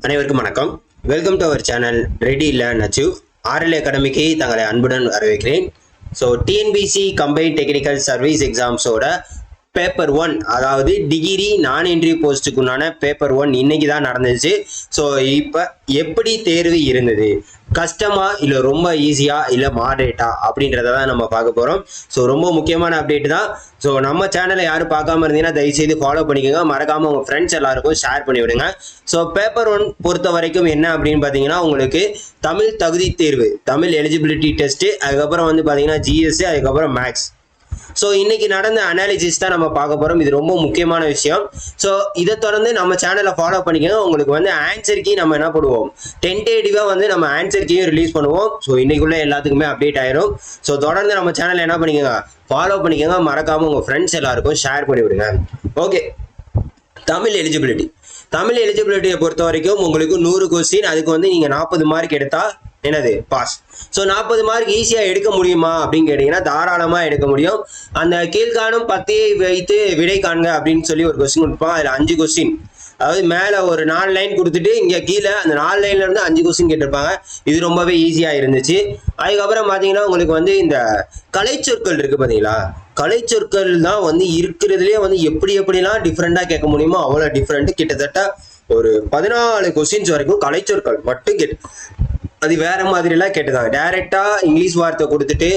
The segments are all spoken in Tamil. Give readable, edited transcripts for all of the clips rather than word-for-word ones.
அனைவருக்கும் வணக்கம். Welcome to our channel ready learn achieve. RL அகாடமிக்கு தங்களை அன்புடன் வரவேற்கிறேன். So TNPSC combined technical service எக்ஸாம்ஸோட பேப்பர் 1, அதாவது டிகிரி நான் என்ட்ரி போஸ்ட்டுக்குண்டான பேப்பர் 1 இன்னைக்கு தான் நடந்துச்சு. ஸோ இப்போ எப்படி தேர்வு இருந்தது, கஷ்டமா இல்லை ரொம்ப ஈஸியா இல்லை மாடரேட்டா அப்படின்றத தான் நம்ம பார்க்க போகிறோம். ஸோ ரொம்ப முக்கியமான அப்டேட் தான். ஸோ நம்ம சேனலை யாரும் பார்க்காம இருந்தீங்கன்னா தயவுசெய்து ஃபாலோ பண்ணிக்கோங்க. மறக்காம உங்கள் ஃப்ரெண்ட்ஸ் எல்லாருக்கும் ஷேர் பண்ணி விடுங்க. ஸோ பேப்பர் 1 பொறுத்த வரைக்கும் என்ன அப்படின்னு பார்த்தீங்கன்னா, உங்களுக்கு தமிழ் தகுதி தேர்வு, தமிழ் எலிஜிபிலிட்டி டெஸ்ட்டு, அதுக்கப்புறம் வந்து பார்த்தீங்கன்னா ஜிஎஸ், அதுக்கப்புறம் மேக்ஸ். ஸோ இன்னைக்கு நடந்த அனாலிசிஸ் தான் நம்ம பார்க்க போகிறோம். இது ரொம்ப முக்கியமான விஷயம். ஸோ இதை தொடர்ந்து நம்ம சேனலை ஃபாலோ பண்ணிக்கோங்க. உங்களுக்கு வந்து ஆன்சர் கீ நம்ம என்ன பண்ணுவோம், டென்டேட்டிவாக வந்து நம்ம ஆன்சர் கீயும் ரிலீஸ் பண்ணுவோம். ஸோ இன்னைக்குள்ள எல்லாத்துக்குமே அப்டேட் ஆயிரும். ஸோ தொடர்ந்து நம்ம சேனலை என்ன பண்ணிக்கோங்க, ஃபாலோ பண்ணிக்கோங்க. மறக்காம உங்கள் ஃப்ரெண்ட்ஸ் எல்லாருக்கும் ஷேர் பண்ணி விடுங்க. ஓகே, தமிழ் எலிஜிபிலிட்டியை பொறுத்த வரைக்கும் உங்களுக்கு 100 கொஸ்டின், அதுக்கு வந்து நீங்கள் 40 மார்க் எடுத்தா என்னது பாஸ். ஸோ 40 மார்க் ஈஸியாக எடுக்க முடியுமா அப்படின்னு கேட்டிங்கன்னா தாராளமாக எடுக்க முடியும். அந்த கீழ்காணும் 10 வைத்து விடை காண்க அப்படின்னு சொல்லி ஒரு கொஸ்டின் கொடுப்பாங்க. அதில் 5 கொஸ்டின், அதாவது மேலே ஒரு 4 லைன் கொடுத்துட்டு இங்கே கீழே அந்த 4 லைன்ல இருந்து 5 கொஸ்டின் கேட்டிருப்பாங்க. இது ரொம்பவே ஈஸியாக இருந்துச்சு. அதுக்கப்புறம் பார்த்தீங்கன்னா உங்களுக்கு வந்து இந்த கலைச்சொற்கள் இருக்குது பார்த்தீங்களா, கலைச்சொற்கள் தான் வந்து இருக்கிறதுலே வந்து எப்படிலாம் டிஃப்ரெண்டாக கேட்க முடியுமோ அவ்வளோ டிஃப்ரெண்ட்டு. கிட்டத்தட்ட ஒரு 14 கொஸ்டின்ஸ் வரைக்கும் கலைச்சொற்கள் மட்டும் அது வேற மாதிரிலாம் கேட்டிருந்தாங்க. டைரக்டா இங்கிலீஷ் வார்த்தை கொடுத்துட்டு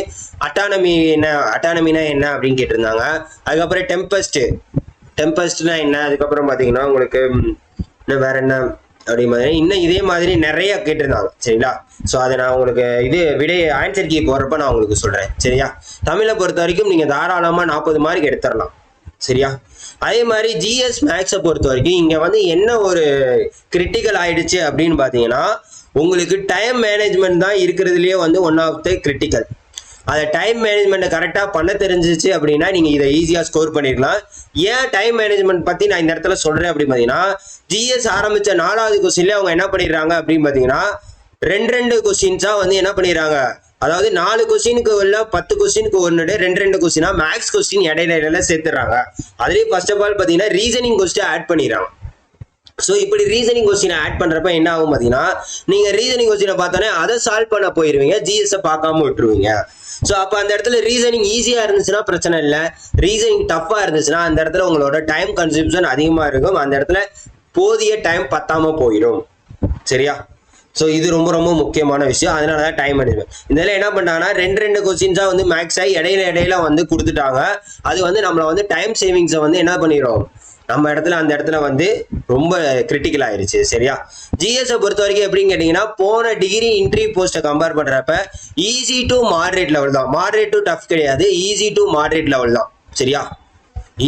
அட்டானமினா என்ன அப்படின்னு கேட்டிருந்தாங்க. அதுக்கப்புறம் டெம்பஸ்ட்னா என்ன, அதுக்கப்புறம் பார்த்தீங்கன்னா உங்களுக்கு இன்னும் வேற என்ன அப்படி மாதிரி இன்னும் இதே மாதிரி நிறைய கேட்டிருந்தாங்க. சரிங்களா? ஸோ அதை நான் உங்களுக்கு ஆன்சர் கீ போடுறப்ப நான் உங்களுக்கு சொல்றேன். சரியா? தமிழை பொறுத்த வரைக்கும் நீங்க தாராளமா 40 மார்க் எடுத்துடலாம். சரியா? அதே மாதிரி ஜிஎஸ் மேக்ஸை பொறுத்த வரைக்கும் இங்க வந்து என்ன ஒரு கிரிட்டிக்கல் ஆயிடுச்சு அப்படின்னு பார்த்தீங்கன்னா, உங்களுக்கு டைம் மேனேஜ்மெண்ட் தான் இருக்கிறதுலேயே வந்து ஒன் ஆஃப் த கிரிட்டிக்கல். அதை டைம் மேனேஜ்மெண்ட்டை கரெக்டாக பண்ண தெரிஞ்சிச்சு அப்படின்னா நீங்கள் இதை ஈஸியாக ஸ்கோர் பண்ணிடலாம். ஏன் டைம் மேனேஜ்மெண்ட் பற்றி நான் இந்த இடத்துல சொல்கிறேன் அப்படின்னு பார்த்தீங்கன்னா, ஜிஎஸ் ஆரம்பித்த 4வது கொஸ்டின்லேயே அவங்க என்ன பண்ணிடுறாங்க அப்படின்னு பார்த்தீங்கன்னா, 2 கொஸ்டின்ஸாக வந்து என்ன பண்ணிடுறாங்க, அதாவது 4 கொஸ்டினுக்கு உள்ள 10 கொஸ்டினுக்கு 2 கொஸ்டினா மேக்ஸ் கொஸ்டின் இடையில சேர்த்துறாங்க. அதுலேயும் ஃபர்ஸ்ட் ஆஃப் ஆல் பார்த்தீங்கன்னா ரீசனிங் கொஸ்டின் ஆட் பண்ணிடுறாங்க. ஸோ இப்படி ரீசனிங் கொஸ்டினை ஆட் பண்ணுறப்ப என்ன ஆகும் பார்த்தீங்கன்னா, நீங்கள் ரீசனிங் கொஸ்டினை பார்த்தோன்னே அதை சால்வ் பண்ண போயிடுவீங்க, ஜிஎஸ்ஸை பார்க்காம விட்டுருவீங்க. ஸோ அப்போ அந்த இடத்துல ரீசனிங் ஈஸியாக இருந்துச்சுன்னா பிரச்சனை இல்லை, ரீசனிங் டஃப்பாக இருந்துச்சுன்னா அந்த இடத்துல உங்களோட டைம் கன்சம்ஷன் அதிகமாக இருக்கும். அந்த இடத்துல போதிய டைம் பத்தாம போயிடும். சரியா? ஸோ இது ரொம்ப முக்கியமான விஷயம். அதனால தான் டைம் மேனேஜ்மெண்ட். இதெல்லாம் என்ன பண்ணாங்கன்னா 2 கொஸ்டின்ஸாக வந்து மேக்ஸாக இடையில வந்து கொடுத்துட்டாங்க. அது வந்து நம்மளை வந்து டைம் சேவிங்ஸை வந்து என்ன பண்ணிடும், நம்ம அந்த இடத்துல வந்து ரொம்ப கிரிட்டிக்கல் ஆயிருச்சு. சரியா? ஜிஎஸ் பொறுத்த வரைக்கும் எப்படின்னு கேட்டீங்கன்னா, போன டிகிரி இன்ட்ரி போஸ்ட்டை கம்பேர் பண்றப்ப ஈஸி டு மாடரேட் லெவல் தான், மாடரேட் டு டஃப் கிடையாது, ஈஸி டு மாடரேட் லெவல் தான். சரியா?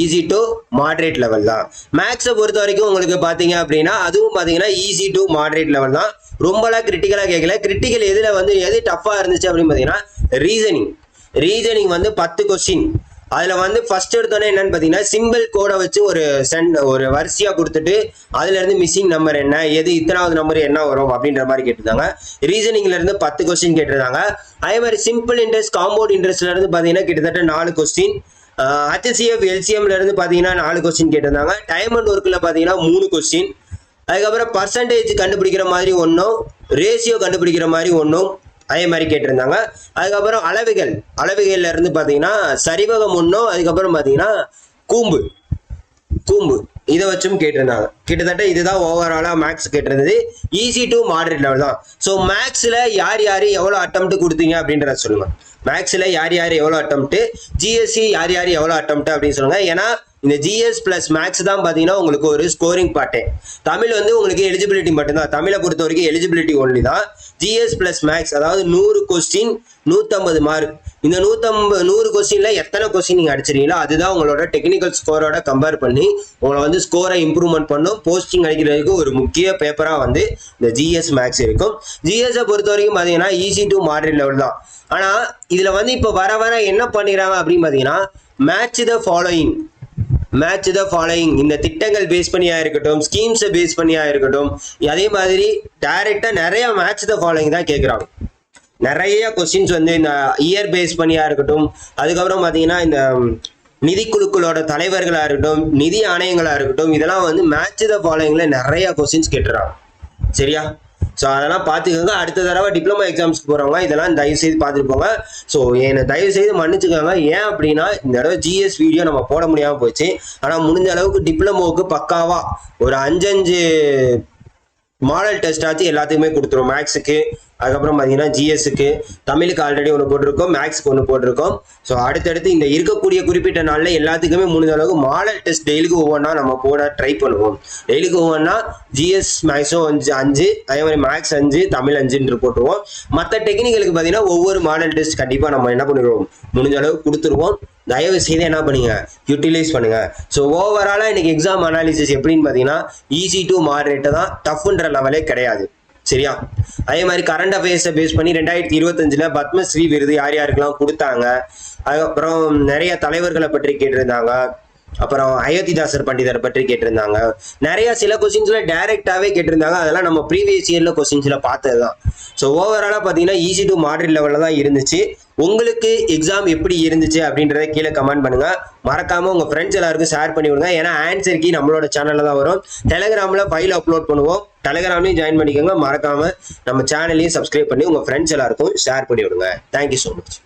ஈஸி டு மாடரேட் லெவல் தான். மேக்ஸை பொறுத்த வரைக்கும் உங்களுக்கு பாத்தீங்க அப்படின்னா அதுவும் பாத்தீங்கன்னா ஈஸி டு மாடரேட் லெவல் தான். ரொம்பலாம் கிரிட்டிக்கலா கேட்கல. கிரிட்டிக்கல் எதுல வந்து எது டஃபா இருந்துச்சு அப்படின்னு பாத்தீங்கன்னா ரீசனிங் வந்து 10 கொஸ்டின். அதுல வந்து ஃபர்ஸ்ட் எடுத்தோன்னே என்னன்னு பாத்தீங்கன்னா, சிம்பிள் கோடை வச்சு ஒரு வரிசையா கொடுத்துட்டு அதுல இருந்து மிஸ்ஸிங் நம்பர் என்ன, எது இத்தனாவது நம்பர் என்ன வரும் அப்படின்ற மாதிரி கேட்டிருந்தாங்க. ரீசனிங்ல இருந்து 10 கொஸ்டின் கேட்டிருந்தாங்க. அதே மாதிரி சிம்பிள் இன்ட்ரெஸ்ட், காம்பவுண்ட் இன்ட்ரெஸ்ட்ல இருந்து பாத்தீங்கன்னா கிட்டத்தட்ட 4 கொஸ்டின். HCF LCMல இருந்து பாத்தீங்கன்னா 4 கொஸ்டின் கேட்டிருந்தாங்க. டைம் அண்ட் ஒர்க்ல பாத்தீங்கன்னா 3 கொஸ்டின். அதுக்கப்புறம் பர்சன்டேஜ் கண்டுபிடிக்கிற மாதிரி ஒன்றும், ரேஷியோ கண்டுபிடிக்கிற மாதிரி ஒன்றும் அதே மாதிரி கேட்டிருந்தாங்க. அதுக்கப்புறம் அளவுகள்ல இருந்து பார்த்தீங்கன்னா சரிவகம் ஒன்றும், அதுக்கப்புறம் பார்த்தீங்கன்னா கூம்பு இதை வச்சும் கேட்டிருந்தாங்க. கிட்டத்தட்ட இதுதான் ஓவராலாக மேக்ஸ் கேட்டிருந்தது. ஈஸி டு மாடரேட் லெவல் தான். ஸோ மேக்ஸில் யார் எவ்வளோ அட்டெம்ப்ட் கொடுத்தீங்க அப்படின்றத சொல்லுங்க. மேக்ஸில் யார் எவ்வளோ அட்டெம்ப்ட், ஜிஎஸ்சி யார் எவ்வளோ அட்டெம்ப்ட் அப்படின்னு சொல்லுங்க. ஏன்னா இந்த ஜிஎஸ் பிளஸ் மேக்ஸ் தான் பார்த்தீங்கன்னா உங்களுக்கு ஒரு ஸ்கோரிங் பார்ட்டே. தமிழ் வந்து உங்களுக்கு எலிஜிபிலிட்டி மட்டும்தான். தமிழை பொறுத்த வரைக்கும் எலிஜிபிலிட்டி ஒன்லி தான். ஜிஎஸ் பிளஸ் மேக்ஸ் அதாவது 100 கொஸ்டின் 150 மார்க். இந்த 100 கொஸ்டின்ல எத்தனை கொஸ்டின் நீங்க அடிச்சிருக்கீங்களோ அதுதான் உங்களோட டெக்னிக்கல் ஸ்கோரோட கம்பேர் பண்ணி உங்களை வந்து ஸ்கோரை இம்ப்ரூவ்மெண்ட் பண்ணும். போஸ்டிங் அடிக்கிறதுக்கு ஒரு முக்கிய பேப்பரா வந்து இந்த ஜிஎஸ் மேக்ஸ் இருக்கும். ஜிஎஸ் பொறுத்த வரைக்கும் பாத்தீங்கன்னா ஈஸி டு மாடரேட் லெவல் தான். ஆனா இதுல வந்து இப்ப வர என்ன பண்ணிடுறாங்க அப்படின்னு பாத்தீங்கன்னா, மேட்ச் த ஃபாலோயிங் இந்த திட்டங்கள் பேஸ் பண்ணியா இருக்கட்டும், ஸ்கீம்ஸை பேஸ் பண்ணியா இருக்கட்டும், அதே மாதிரி டைரக்டா நிறைய மேட்ச் த ஃபாலோயிங் தான் கேட்குறாங்க. நிறைய கொஸ்டின்ஸ் வந்து இந்த இயர் பேஸ் பண்ணியா இருக்கட்டும், அதுக்கப்புறம் பார்த்தீங்கன்னா இந்த நிதிக்குழுக்களோட தலைவர்களா இருக்கட்டும், நிதி ஆணையங்களா இருக்கட்டும், இதெல்லாம் வந்து மேட்ச் த ஃபாலோயிங்ல நிறைய கொஸ்டின்ஸ் கேட்டுறாங்க. சரியா? ஸோ அதெல்லாம் பார்த்துக்கோங்க. அடுத்த தடவை டிப்ளமோ எக்ஸாம்ஸ்க்கு போகிறவங்க இதெல்லாம் தயவு செய்து பார்த்துட்டு போங்க. ஸோ என்னை தயவு செய்து மன்னிச்சுக்கோங்க. ஏன் அப்படின்னா இந்த தடவை ஜிஎஸ் வீடியோ நம்ம போட முடியாமல் போச்சு. ஆனால் முடிஞ்ச அளவுக்கு டிப்ளமோவுக்கு பக்காவாக ஒரு 5 மாடல் டெஸ்ட் ஆச்சு எல்லாத்துக்குமே கொடுத்துருவோம். மேக்ஸுக்கு, அதுக்கப்புறம் பார்த்தீங்கன்னா ஜிஎஸ்க்கு, தமிழுக்கு ஆல்ரெடி ஒன்று போட்டிருக்கோம், மேக்ஸுக்கு ஒன்று போட்டிருக்கோம். ஸோ அடுத்தடுத்து இந்த இருக்கக்கூடிய குறிப்பிட்ட நாளில் எல்லாத்துக்குமே முடிஞ்ச அளவுக்கு மாடல் டெஸ்ட் டெய்லிக்கு ஒவ்வொன்றா நம்ம போட ட்ரை பண்ணுவோம். டெய்லிக்கு ஒவ்வொன்றா ஜிஎஸ் மேக்ஸும் 5, அதே மாதிரி மேக்ஸ் 5, தமிழ் 5 போட்டுருவோம். மற்ற டெக்னிக்கலுக்கு பார்த்தீங்கன்னா ஒவ்வொரு மாடல் டெஸ்ட் கண்டிப்பாக நம்ம என்ன பண்ணிடுவோம், முடிஞ்ச அளவுக்கு கொடுத்துருவோம். தயவு செய்து என்ன பண்ணுங்க, யூட்டிலைஸ் பண்ணுங்க. ஸோ ஓவராலாக இன்னைக்கு எக்ஸாம் அனாலிசிஸ் எப்படின்னு பார்த்தீங்கன்னா ஈஸி டு மாடரேட்டு தான், டஃப்ன்ற லெவலே கிடையாது. சரியா? அதே மாதிரி கரண்ட் அஃபேர்ஸை பேஸ் பண்ணி 2025 பத்மஸ்ரீ விருது யார் யாருக்கெல்லாம் கொடுத்தாங்க, அதுக்கப்புறம் நிறைய தலைவர்களை பற்றி கேட்டிருந்தாங்க, அப்புறம் அயோத்திதாசர் பண்டிதரை பற்றி கேட்டிருந்தாங்க. நிறைய சில கொஸ்டின்ஸ்ல டைரக்டாவே கேட்டிருந்தாங்க. அதெல்லாம் நம்ம ப்ரீவியஸ் இயர்ல கொஸ்டின்ஸ்ல பார்த்தது தான். ஸோ ஓவராலா பார்த்தீங்கன்னா ஈஸி டு மாடரேட் லெவலில் தான் இருந்துச்சு. உங்களுக்கு எக்ஸாம் எப்படி இருந்துச்சு அப்படின்றத கீழே கமெண்ட் பண்ணுங்க. மறக்காம உங்க ஃப்ரெண்ட்ஸ் எல்லாருக்கும் ஷேர் பண்ணி விடுங்க. ஏன்னா ஆன்சர் கீ நம்மளோட சேனல்ல தான் வரும். டெலிகிராம்ல ஃபைல் அப்லோட் பண்ணுவோம். டெலிகிராம்லையும் ஜாயின் பண்ணிக்கோங்க. மறக்காம நம்ம சேனலையும் சப்ஸ்கிரைப் பண்ணி உங்க ஃப்ரெண்ட்ஸ் எல்லாருக்கும் ஷேர் பண்ணி விடுங்க. Thank you so much.